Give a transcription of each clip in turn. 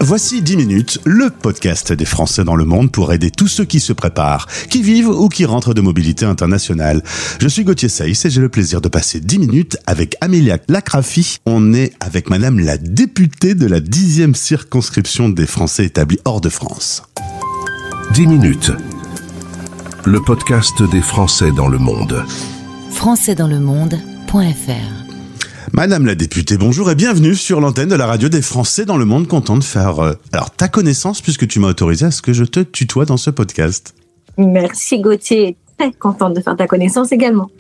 Voici 10 minutes, le podcast des Français dans le monde pour aider tous ceux qui se préparent, qui vivent ou qui rentrent de mobilité internationale. Je suis Gauthier Saïs et j'ai le plaisir de passer 10 minutes avec Amélia Lacrafi. On est avec madame la députée de la 10e circonscription des Français établis hors de France. 10 minutes, le podcast des Français dans le monde. Françaisdanslemonde.fr. Madame la députée, bonjour et bienvenue sur l'antenne de la radio des Français dans le monde. Content de faire ta connaissance puisque tu m'as autorisé à ce que je te tutoie dans ce podcast. Merci Gauthier, très contente de faire ta connaissance également.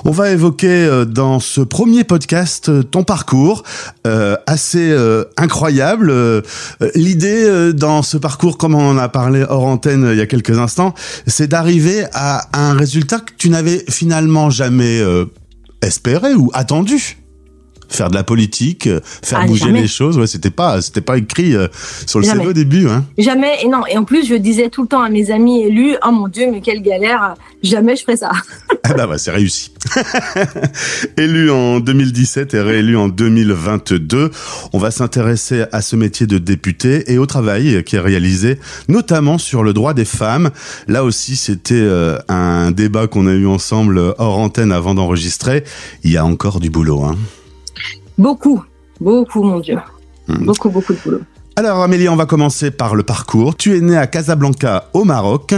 On va évoquer dans ce premier podcast ton parcours assez incroyable. L'idée dans ce parcours, comme on en a parlé hors antenne il y a quelques instants, c'est d'arriver à un résultat que tu n'avais finalement jamais espéré ou attendu. Faire de la politique, faire bouger jamais. les choses, ouais, c'était pas écrit sur le Jamais. CV au début, hein. Jamais, et non, et en plus je disais tout le temps à mes amis élus, oh mon Dieu, mais quelle galère, jamais je ferais ça. Ah bah c'est réussi. Élu en 2017 et réélu en 2022, on va s'intéresser à ce métier de député et au travail qui est réalisé, notamment sur le droit des femmes. Là aussi, c'était un débat qu'on a eu ensemble hors antenne avant d'enregistrer. Il y a encore du boulot, hein. Beaucoup, mon Dieu. Beaucoup de boulot. Alors Amélie, on va commencer par le parcours. Tu es née à Casablanca au Maroc.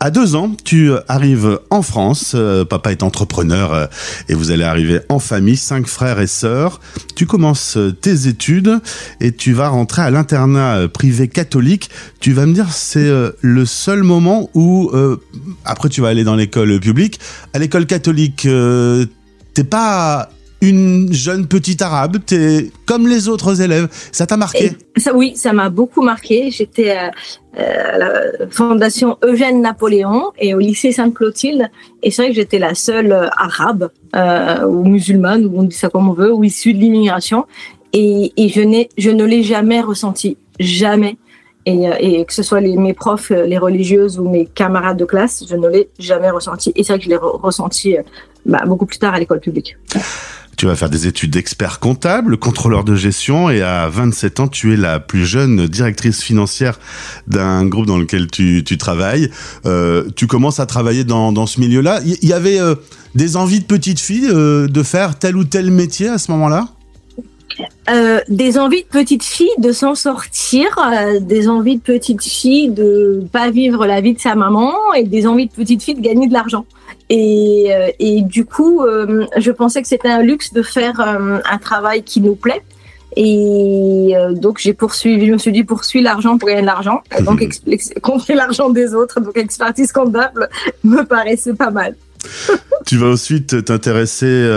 À 2 ans, tu arrives en France. Papa est entrepreneur et vous allez arriver en famille, 5 frères et sœurs. Tu commences tes études et tu vas rentrer à l'internat privé catholique. Tu vas me dire, c'est le seul moment où, après tu vas aller dans l'école publique. À l'école catholique, t'es pas une jeune petite arabe, t'es comme les autres élèves. Ça t'a marqué? Oui, ça m'a beaucoup marqué. J'étais à la fondation Eugène Napoléon et au lycée Sainte-Clotilde. Et c'est vrai que j'étais la seule arabe ou musulmane, ou on dit ça comme on veut, ou issue de l'immigration. Et je ne l'ai jamais ressenti. Jamais. Et que ce soit mes profs, les religieuses ou mes camarades de classe, je ne l'ai jamais ressenti. Et c'est vrai que je l'ai ressenti beaucoup plus tard à l'école publique. Tu vas faire des études d'expert comptable, contrôleur de gestion, et à 27 ans, tu es la plus jeune directrice financière d'un groupe dans lequel tu travailles. Tu commences à travailler dans ce milieu-là. Il y avait des envies de petite fille de faire tel ou tel métier à ce moment-là? Des envies de petite fille de s'en sortir, des envies de petite fille de pas vivre la vie de sa maman et des envies de petite fille de gagner de l'argent. Et du coup, je pensais que c'était un luxe de faire un travail qui nous plaît. Et donc je me suis dit poursuis l'argent pour gagner de l'argent. Donc compter l'argent des autres, donc expertise comptable me paraissait pas mal. Tu vas ensuite t'intéresser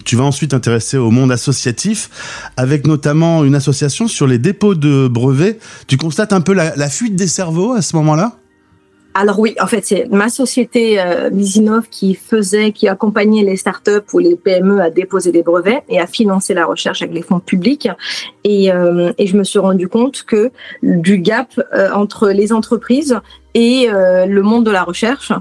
tu vas ensuite t'intéresser au monde associatif avec notamment une association sur les dépôts de brevets. Tu constates un peu la fuite des cerveaux à ce moment-là? Alors oui, en fait, c'est ma société Bisinov qui accompagnait les startups ou les PME à déposer des brevets et à financer la recherche avec les fonds publics. Et je me suis rendu compte que du gap entre les entreprises et le monde de la recherche,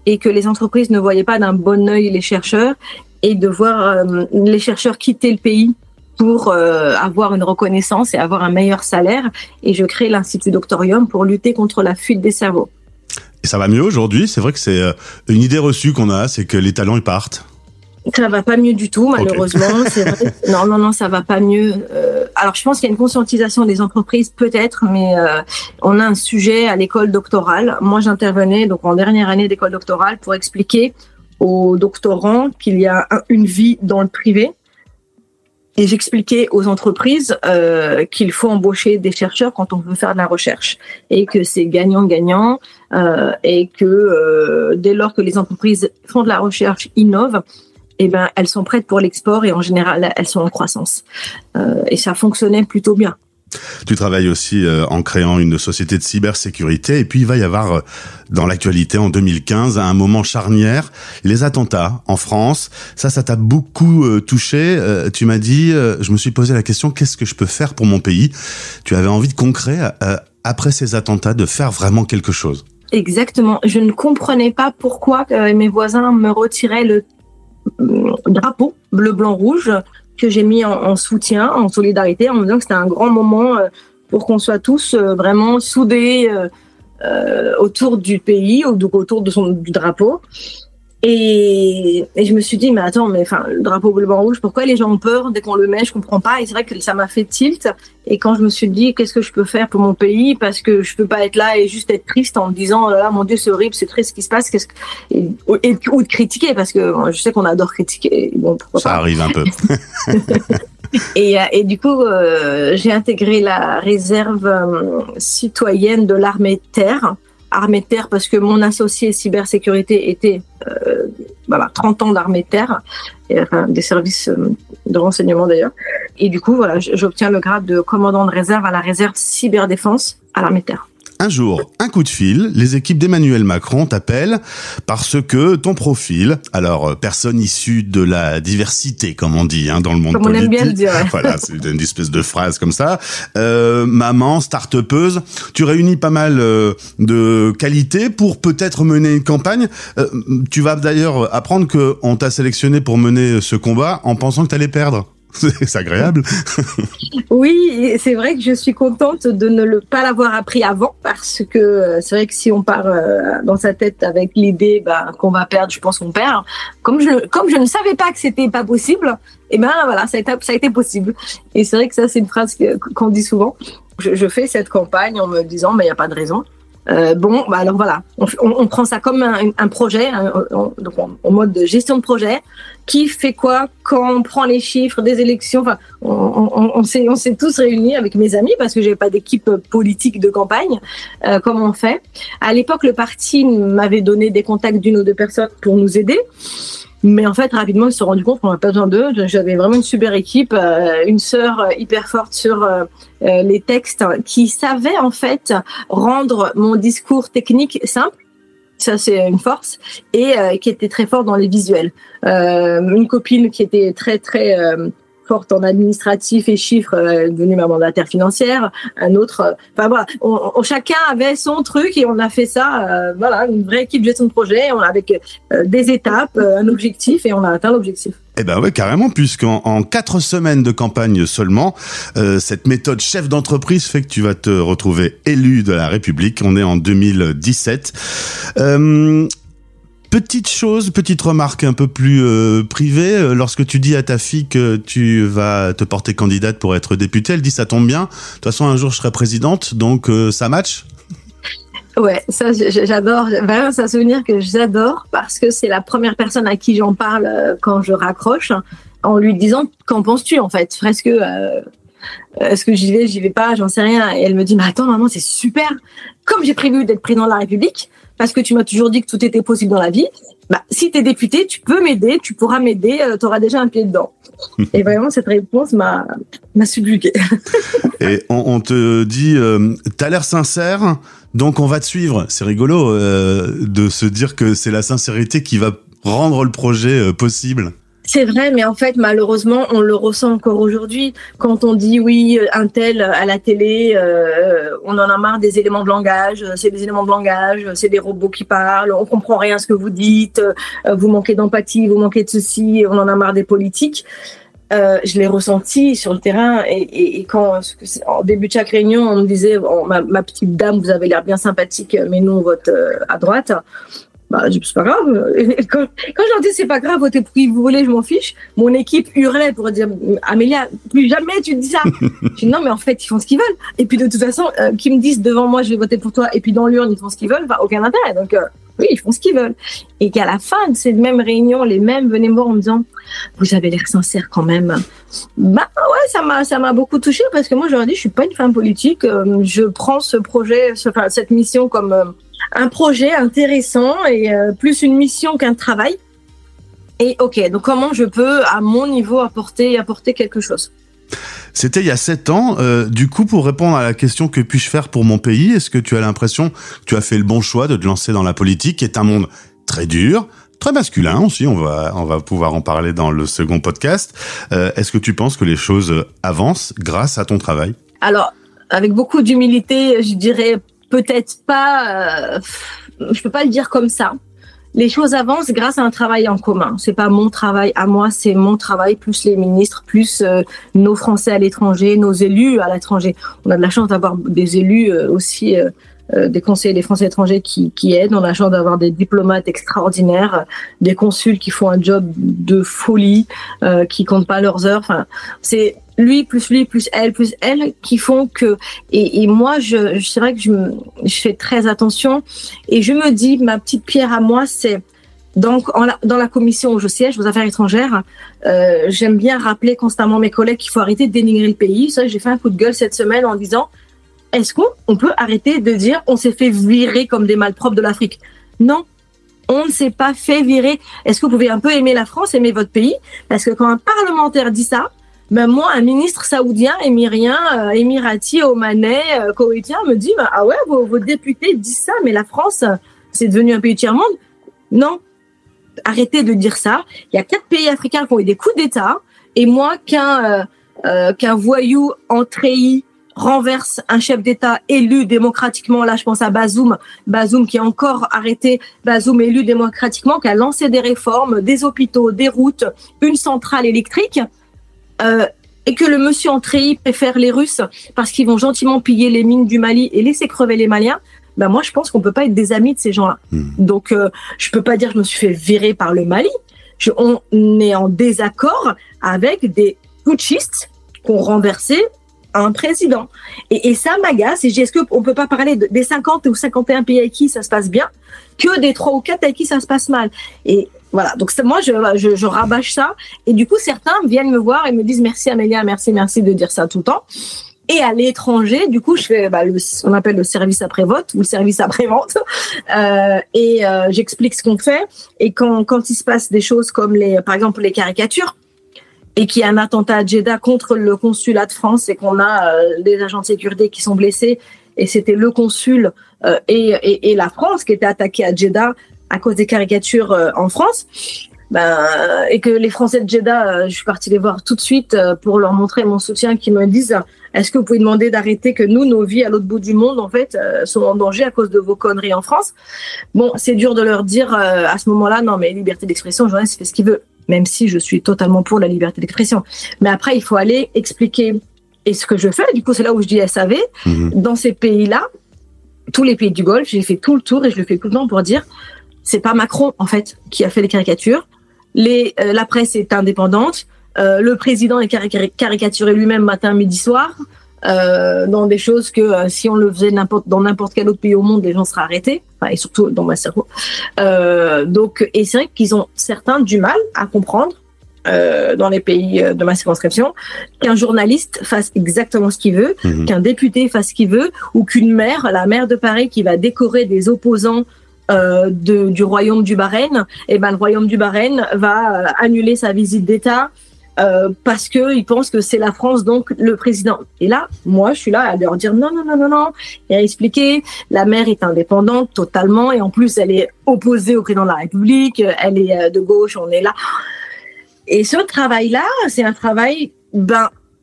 et que les entreprises ne voyaient pas d'un bon œil les chercheurs, et de voir les chercheurs quitter le pays pour avoir une reconnaissance et avoir un meilleur salaire. Et je crée l'Institut Doctorium pour lutter contre la fuite des cerveaux. Et ça va mieux aujourd'hui? C'est vrai que c'est une idée reçue qu'on a, c'est que les talents ils partent. Ça va pas mieux du tout, malheureusement. Okay. C'est vrai. Non, ça va pas mieux. Alors, je pense qu'il y a une conscientisation des entreprises, peut-être, mais on a un sujet à l'école doctorale. Moi, j'intervenais donc en dernière année d'école doctorale pour expliquer aux doctorants qu'il y a une vie dans le privé. Et j'expliquais aux entreprises qu'il faut embaucher des chercheurs quand on veut faire de la recherche et que c'est gagnant-gagnant et que dès lors que les entreprises font de la recherche, innovent, elles sont prêtes pour l'export et en général, elles sont en croissance. Et ça fonctionnait plutôt bien. Tu travailles aussi en créant une société de cybersécurité et puis il va y avoir dans l'actualité en 2015 un moment charnière, les attentats en France. Ça t'a beaucoup touché. Tu m'as dit, je me suis posé la question, qu'est-ce que je peux faire pour mon pays? Tu avais envie de concret après ces attentats, de faire vraiment quelque chose. Exactement. Je ne comprenais pas pourquoi mes voisins me retiraient le drapeau bleu, blanc, rouge que j'ai mis en soutien, en solidarité, en me disant que c'était un grand moment pour qu'on soit tous vraiment soudés autour du pays, ou donc autour du drapeau. Et je me suis dit, mais attends, le drapeau bleu, blanc, rouge, pourquoi les gens ont peur dès qu'on le met? Je comprends pas. Et c'est vrai que ça m'a fait tilt. Et quand je me suis dit, qu'est-ce que je peux faire pour mon pays? Parce que je peux pas être là et juste être triste en me disant, oh là là, mon Dieu, c'est horrible, c'est triste ce qui se passe. Ou de critiquer, parce que je sais qu'on adore critiquer. Bon, ça arrive un peu. Et du coup, j'ai intégré la réserve citoyenne de l'armée de terre. Armée de terre parce que mon associé cybersécurité était 30 ans d'armée de terre, des services de renseignement d'ailleurs. Et du coup, j'obtiens le grade de commandant de réserve à la réserve cyberdéfense à l'armée de terre. Un jour, un coup de fil, les équipes d'Emmanuel Macron t'appellent parce que ton profil, alors personne issue de la diversité, comme on dit dans le monde comme politique. On aime bien le dire. Ouais. Voilà, c'est une espèce de phrase comme ça. Maman, start-upeuse, tu réunis pas mal de qualités pour peut-être mener une campagne. Tu vas d'ailleurs apprendre que on t'a sélectionné pour mener ce combat en pensant que t'allais perdre. C'est agréable. Oui, c'est vrai que je suis contente de ne pas l'avoir appris avant, parce que c'est vrai que si on part dans sa tête avec l'idée qu'on va perdre, je pense qu'on perd. Comme je ne savais pas que c'était pas possible, ça a été possible. Et c'est vrai que ça, c'est une phrase qu'on dit souvent. Je fais cette campagne en me disant, mais il n'y a pas de raison. Alors voilà, on prend ça comme un projet, donc en mode de gestion de projet. Qui fait quoi quand on prend les chiffres des élections? Enfin, on s'est tous réunis avec mes amis parce que j'avais pas d'équipe politique de campagne. Comment on fait? À l'époque, le parti m'avait donné des contacts d'une ou deux personnes pour nous aider. Mais en fait, rapidement, ils se sont rendus compte qu'on n'avait pas besoin d'eux. J'avais vraiment une super équipe, une sœur hyper forte sur les textes qui savait en fait rendre mon discours technique simple. Ça, c'est une force. Et qui était très forte dans les visuels. Une copine qui était très, très forte en administratif et chiffres, devenue ma mandataire financière. Un autre... chacun avait son truc et on a fait ça. Une vraie équipe de gestion de projet. Avec des étapes, un objectif et on a atteint l'objectif. Eh ben ouais, carrément, puisqu'en 4 semaines de campagne seulement, cette méthode chef d'entreprise fait que tu vas te retrouver élu de la République. On est en 2017. Petite remarque un peu plus privée. Lorsque tu dis à ta fille que tu vas te porter candidate pour être députée, elle dit ça tombe bien. De toute façon, un jour je serai présidente, donc ça match. Ouais, ça j'adore. Vraiment, c'est un souvenir que j'adore parce que c'est la première personne à qui j'en parle quand je raccroche, en lui disant qu'en penses-tu en fait. Presque est-ce que j'y vais pas, j'en sais rien. Et elle me dit mais attends maman, c'est super. Comme j'ai prévu d'être président de la République, parce que tu m'as toujours dit que tout était possible dans la vie. Si t'es député, tu peux m'aider, tu pourras m'aider, t'auras déjà un pied dedans. Et vraiment, cette réponse m'a subjuguée. Et on te dit, t'as l'air sincère, donc on va te suivre. C'est rigolo de se dire que c'est la sincérité qui va rendre le projet possible. C'est vrai, mais en fait, malheureusement, on le ressent encore aujourd'hui. Quand on dit oui, un tel à la télé, on en a marre des éléments de langage. C'est des éléments de langage, c'est des robots qui parlent. On comprend rien à ce que vous dites. Vous manquez d'empathie, vous manquez de ceci. On en a marre des politiques. Je l'ai ressenti sur le terrain et quand en début de chaque réunion, on me disait ma petite dame, vous avez l'air bien sympathique, mais nous on vote à droite. C'est pas grave. Quand je leur dis c'est pas grave, votez pour qui vous voulez, je m'en fiche. Mon équipe hurlait pour dire Amélia, plus jamais tu te dis ça. Je dis non, mais en fait ils font ce qu'ils veulent. Et puis de toute façon, qu'ils me disent devant moi je vais voter pour toi, et puis dans l'urne ils font ce qu'ils veulent, aucun intérêt. Donc oui, ils font ce qu'ils veulent. Et qu'à la fin de cette même réunion, les mêmes venaient me voir en me disant vous avez l'air sincère quand même. Ouais, ça m'a beaucoup touchée parce que moi je leur dis je suis pas une femme politique. Je prends ce projet, cette mission comme un projet intéressant et plus une mission qu'un travail. Et ok, donc comment je peux, à mon niveau, apporter quelque chose? C'était il y a 7 ans. Du coup, pour répondre à la question que puis-je faire pour mon pays, est-ce que tu as l'impression que tu as fait le bon choix de te lancer dans la politique, qui est un monde très dur, très masculin aussi, on va pouvoir en parler dans le second podcast. Est-ce que tu penses que les choses avancent grâce à ton travail? Alors, avec beaucoup d'humilité, je dirais peut-être pas, je peux pas le dire comme ça. les choses avancent grâce à un travail en commun. C'est pas mon travail à moi, c'est mon travail plus les ministres, plus nos Français à l'étranger, nos élus à l'étranger. On a de la chance d'avoir des élus aussi, des conseillers des Français à l'étranger qui aident. On a la chance d'avoir des diplomates extraordinaires, des consuls qui font un job de folie, qui comptent pas leurs heures. Enfin, c'est lui plus elle qui font que et moi c'est vrai que je fais très attention et je me dis ma petite pierre à moi c'est donc dans la commission où je siège aux affaires étrangères j'aime bien rappeler constamment mes collègues qu'il faut arrêter de dénigrer le pays. Ça, j'ai fait un coup de gueule cette semaine en disant est-ce qu'on peut arrêter de dire on s'est fait virer comme des malpropres de l'Afrique? Non, on ne s'est pas fait virer. Est-ce que vous pouvez un peu aimer la France, aimer votre pays? Parce que quand un parlementaire dit ça, ben moi, un ministre saoudien, émirien, émirati, omanais, koweïtien me dit ah ouais, vos députés disent ça, mais la France, c'est devenu un pays tiers-monde. Non, arrêtez de dire ça. Il y a 4 pays africains qui ont eu des coups d'État, et moi, qu'un voyou en treillis renverse un chef d'État élu démocratiquement, là je pense à Bazoum qui est encore arrêté, Bazoum élu démocratiquement, qui a lancé des réformes, des hôpitaux, des routes, une centrale électrique, et que le monsieur en treillis préfère les Russes parce qu'ils vont gentiment piller les mines du Mali et laisser crever les Maliens, ben moi je pense qu'on peut pas être des amis de ces gens-là. Donc je peux pas dire que je me suis fait virer par le Mali. On est en désaccord avec des putschistes qui ont renversé un président. Et ça m'agace. Et je dis, est-ce qu'on peut pas parler des 50 ou 51 pays avec qui ça se passe bien que des 3 ou 4 avec qui ça se passe mal? Et voilà. Donc moi, je rabâche ça. Et du coup, certains viennent me voir et me disent merci Amélia, merci de dire ça tout le temps. Et à l'étranger, du coup, je fais on appelle le service après-vote ou le service après-vente. J'explique ce qu'on fait. Et quand il se passe des choses comme par exemple les caricatures, et qu'il y a un attentat à Jeddah contre le consulat de France et qu'on a des agents de sécurité qui sont blessés, et c'était le consul et la France qui étaient attaqués à Jeddah à cause des caricatures en France, et que les Français de Jeddah, je suis partie les voir tout de suite pour leur montrer mon soutien, qui me disent est-ce que vous pouvez demander d'arrêter que nos vies à l'autre bout du monde en fait sont en danger à cause de vos conneries en France. Bon, c'est dur de leur dire à ce moment-là non mais liberté d'expression, le journaliste fait ce qu'il veut, même si je suis totalement pour la liberté d'expression. Mais après il faut aller expliquer, et ce que je fais, du coup c'est là où je dis SAV, dans ces pays-là, tous les pays du Golfe, j'ai fait tout le tour et je le fais tout le temps pour dire c'est pas Macron en fait qui a fait les caricatures. La presse est indépendante. Le président est caricaturé lui-même matin, midi, soir, dans des choses que si on le faisait dans n'importe quel autre pays au monde, les gens seraient arrêtés. Enfin, et surtout dans ma cerveau. Et c'est vrai qu'ils ont certains du mal à comprendre dans les pays de ma circonscription qu'un journaliste fasse exactement ce qu'il veut, qu'un député fasse ce qu'il veut, ou qu'une la maire de Paris qui va décorer des opposants du royaume du Bahreïn, et le royaume du Bahreïn va annuler sa visite d'État parce que il pense que c'est la France, donc le président. Et là, moi, je suis là à leur dire non, et à expliquer la maire est indépendante totalement, et en plus, elle est opposée au président de la République, elle est de gauche, on est là. Et ce travail-là, c'est un travail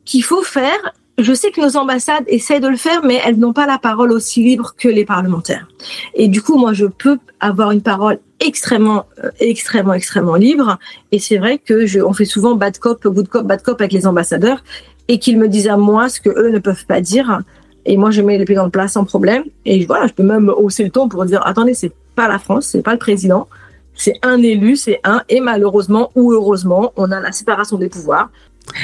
qu'il faut faire. Je sais que nos ambassades essaient de le faire, mais elles n'ont pas la parole aussi libre que les parlementaires. Et du coup, moi, je peux avoir une parole extrêmement libre. Et c'est vrai que on fait souvent bad cop, good cop, bad cop avec les ambassadeurs, et qu'ils me disent à moi ce que eux ne peuvent pas dire. Et moi, je mets les pieds dans le plat sans problème. Et voilà, je peux même hausser le ton pour dire attendez, c'est pas la France, c'est pas le président, c'est un élu, et malheureusement ou heureusement, on a la séparation des pouvoirs.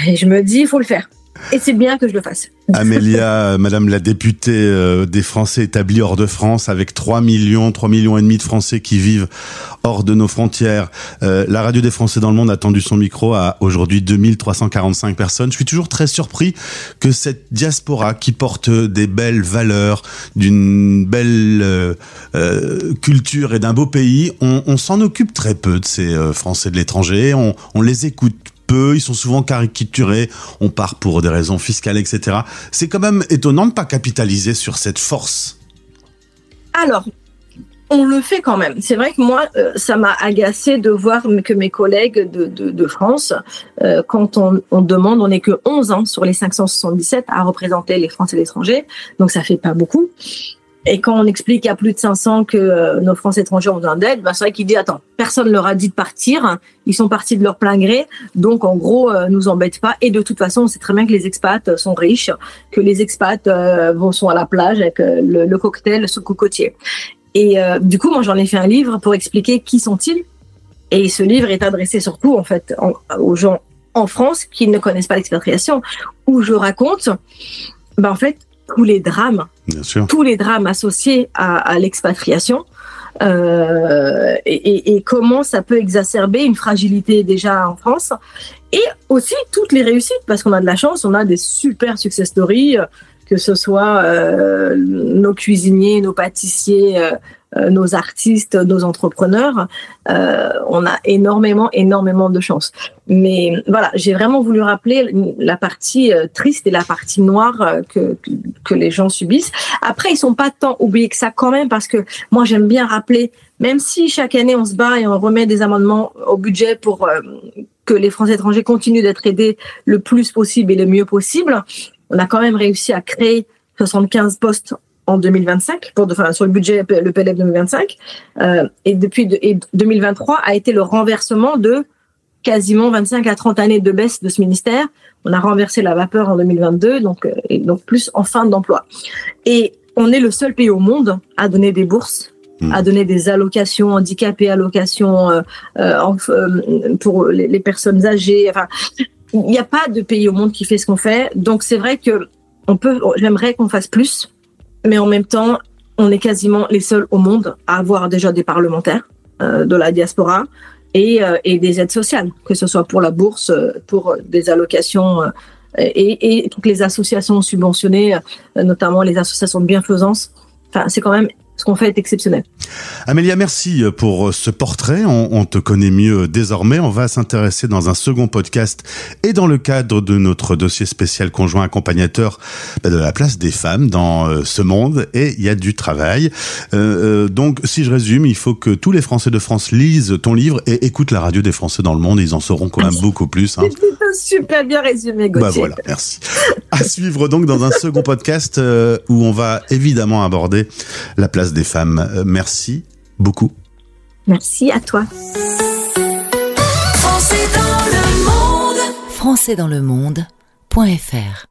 Et je me dis, il faut le faire. Et c'est bien que je le fasse. Amélia, madame la députée des Français établis hors de France, avec 3 millions et demi de Français qui vivent hors de nos frontières. La radio des Français dans le monde a tendu son micro à aujourd'hui 2345 personnes. Je suis toujours très surpris que cette diaspora qui porte des belles valeurs, d'une belle culture et d'un beau pays, on s'en occupe très peu de ces Français de l'étranger. On les écoute peu, ils sont souvent caricaturés, on part pour des raisons fiscales, etc. C'est quand même étonnant de ne pas capitaliser sur cette force. Alors, on le fait quand même. C'est vrai que moi, ça m'a agacé de voir que mes collègues de France, quand on demande, on n'est que 11 sur les 577 à représenter les Français et l'étranger, donc ça fait pas beaucoup. Et quand on explique qu'il y a plus de 500 que nos Français étrangers ont besoin d'aide, c'est vrai qu'il dit, attends, personne leur a dit de partir, ils sont partis de leur plein gré, donc en gros, nous embête pas. Et de toute façon, on sait très bien que les expats sont riches, que les expats sont à la plage avec le cocktail sous cocotier. Et du coup, moi, j'en ai fait un livre pour expliquer qui sont-ils. Et ce livre est adressé surtout, en fait, aux gens en France qui ne connaissent pas l'expatriation, où je raconte, en fait, tous les drames, bien sûr, tous les drames associés à l'expatriation, et comment ça peut exacerber une fragilité déjà en France, et aussi toutes les réussites, parce qu'on a de la chance, on a des super success stories, que ce soit nos cuisiniers, nos pâtissiers, nos artistes, nos entrepreneurs, on a énormément de chance. Mais voilà, j'ai vraiment voulu rappeler la partie triste et la partie noire que les gens subissent. Après, ils sont pas tant oubliés que ça quand même, parce que moi j'aime bien rappeler, même si chaque année on se bat et on remet des amendements au budget pour que les Français étrangers continuent d'être aidés le plus possible et le mieux possible, on a quand même réussi à créer 75 postes en 2025, sur le budget, le PLF 2025, et depuis 2023 a été le renversement de quasiment 25 à 30 années de baisse de ce ministère. On a renversé la vapeur en 2022, donc plus en fin d'emploi. Et on est le seul pays au monde à donner des bourses, à donner des allocations handicapées, allocations pour les personnes âgées. Enfin, il n'y a pas de pays au monde qui fait ce qu'on fait. Donc c'est vrai que j'aimerais qu'on fasse plus. Mais en même temps, on est quasiment les seuls au monde à avoir déjà des parlementaires de la diaspora et des aides sociales, que ce soit pour la bourse, pour des allocations et toutes les associations subventionnées, notamment les associations de bienfaisance. Enfin, c'est quand même, ce qu'on fait est exceptionnel. Amélia, merci pour ce portrait. On te connaît mieux désormais. On va s'intéresser dans un second podcast et dans le cadre de notre dossier spécial conjoint accompagnateur de la place des femmes dans ce monde. Et il y a du travail. Donc, si je résume, il faut que tous les Français de France lisent ton livre et écoutent la radio des Français dans le monde. Ils en sauront quand même beaucoup plus. Hein. C'est super bien résumé, Gauthier. Voilà, merci. À suivre donc dans un second podcast où on va évidemment aborder la place des femmes. Merci beaucoup. Merci à toi. Français dans le monde. Françaisdanslemonde.fr